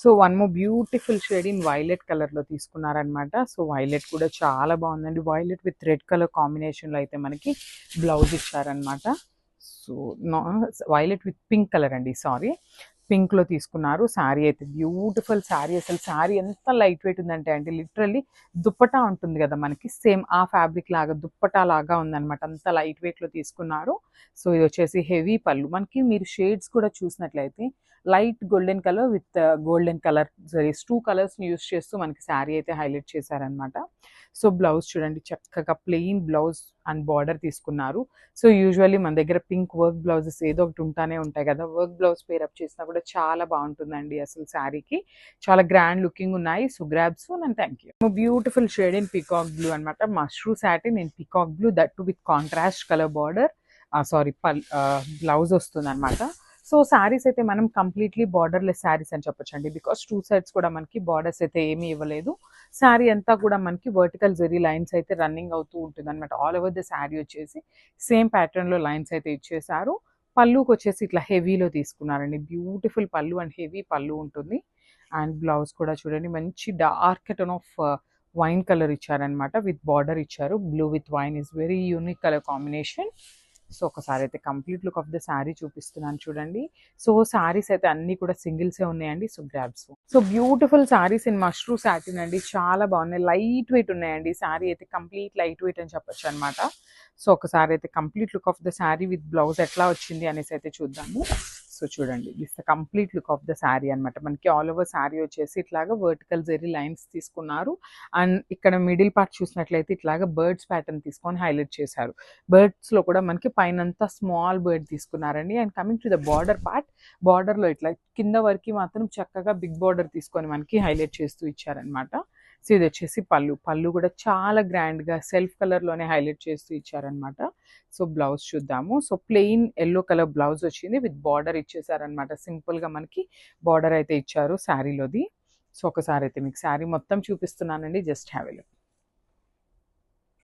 So one more beautiful shade in violet కలర్లో తీసుకున్నారనమాట. So violet కూడా చాలా బాగుందండి. వైలెట్ విత్ రెడ్ కలర్ కాంబినేషన్లో అయితే మనకి బ్లౌజ్ ఇచ్చారనమాట. So violet with pink colour అండి, సారీ, పింక్లో తీసుకున్నారు. శారీ అయితే బ్యూటిఫుల్ శారీ. అసలు శారీ ఎంత లైట్ వెయిట్ ఉందంటే అంటే లిటరల్లీ దుప్పటా ఉంటుంది కదా మనకి, సేమ్ ఆ ఫ్యాబ్రిక్ లాగా దుప్పటా లాగా ఉందన్నమాట. అంత లైట్ వెయిట్లో తీసుకున్నారు. సో ఇది వచ్చేసి హెవీ పళ్ళు. మనకి మీరు షేడ్స్ కూడా చూసినట్లయితే light golden colour with golden colour జరీస్, 2 కలర్స్ని యూస్ చేస్తూ మనకి శారీ అయితే హైలైట్ చేశారనమాట. సో బ్లౌజ్ చూడండి, చక్కగా ప్లెయిన్ బ్లౌజ్ అండ్ బార్డర్ తీసుకున్నారు. సో యూజువల్లీ మన దగ్గర పింక్ వర్క్ బ్లౌజెస్ ఏదో ఒకటి ఉంటానే ఉంటాయి కదా, వర్క్ బ్లౌజ్ పేరప్ చేసినా కూడా చాలా బాగుంటుందండి. అసలు శారీకి చాలా గ్రాండ్ లుకింగ్ ఉన్నాయి. So grab soon and thank you. Beautiful shade in peacock blue అనమాట. మష్రూ satin in peacock blue, that too with contrast colour border, sari blouse వస్తుంది అనమాట. సో శారీస్ అయితే మనం కంప్లీట్లీ బార్డర్లెస్ శారీస్ అని చెప్పొచ్చు అండి, బికాస్ 2 సైడ్స్ కూడా మనకి బార్డర్స్ అయితే ఏమీ ఇవ్వలేదు. శారీ అంతా కూడా మనకి వర్టికల్ జరీ లైన్స్ అయితే రన్నింగ్ అవుతూ ఉంటుంది అనమాట. ఆల్ ఓవర్ ద శారీ వచ్చేసి సేమ్ ప్యాటర్న్లో లైన్స్ అయితే ఇచ్చేసారు. పళ్ళుకి వచ్చేసి ఇట్లా హెవీలో తీసుకున్నారండి. బ్యూటిఫుల్ పళ్ళు అండ్ హెవీ పళ్ళు ఉంటుంది. అండ్ బ్లౌజ్ కూడా చూడండి, మంచి dark tone of wine colour ఇచ్చారనమాట, విత్ బార్డర్ ఇచ్చారు. Blue with wine is very unique colour combination. So ఒకసారి అయితే complete look of the sari చూపిస్తున్నాను చూడండి. సో శారీస్ అయితే అన్ని కూడా సింగిల్సే ఉన్నాయండి. So grabs. So beautiful saris in mashru satin అండి, చాలా బాగున్నాయి. లైట్ వెయిట్ ఉన్నాయండి. శారీ అయితే కంప్లీట్ లైట్ వెయిట్ అని చెప్పొచ్చు అనమాట. సో ఒకసారి అయితే complete look of the sari with blouse ఎట్లా వచ్చింది అనేసి అయితే చూద్దాము. సో చూడండి, this the complete look of the sari అనమాట. మనకి ఆల్ ఓవర్ శారీ వచ్చేసి ఇట్లాగా వర్టికల్ జరీ లైన్స్ తీసుకున్నారు. అండ్ ఇక్కడ మిడిల్ పార్ట్ చూసినట్లయితే ఇట్లాగా బర్డ్స్ ప్యాటర్న్ తీసుకొని హైలైట్ చేశారు. బర్డ్స్లో కూడా మనకి పైనంతా స్మాల్ బర్డ్ తీసుకున్నారండి. And coming to the border part, బార్డర్లో ఇట్లా కింద వరకు మాత్రం చక్కగా బిగ్ బార్డర్ తీసుకొని మనకి హైలైట్ చేస్తూ ఇచ్చారనమాట. సో ఇది వచ్చేసి పళ్ళు కూడా చాలా గ్రాండ్గా సెల్ఫ్ కలర్లోనే హైలైట్ చేస్తూ ఇచ్చారనమాట. సో బ్లౌజ్ చూద్దాము. So plain yellow colour blouse వచ్చింది, విత్ బార్డర్ ఇచ్చేసారనమాట. సింపుల్గా మనకి బార్డర్ అయితే ఇచ్చారు శారీలోది. సో ఒకసారి అయితే మీకు శారీ మొత్తం చూపిస్తున్నానండి, జస్ట్ హ్యావ్ ఎ లుక్.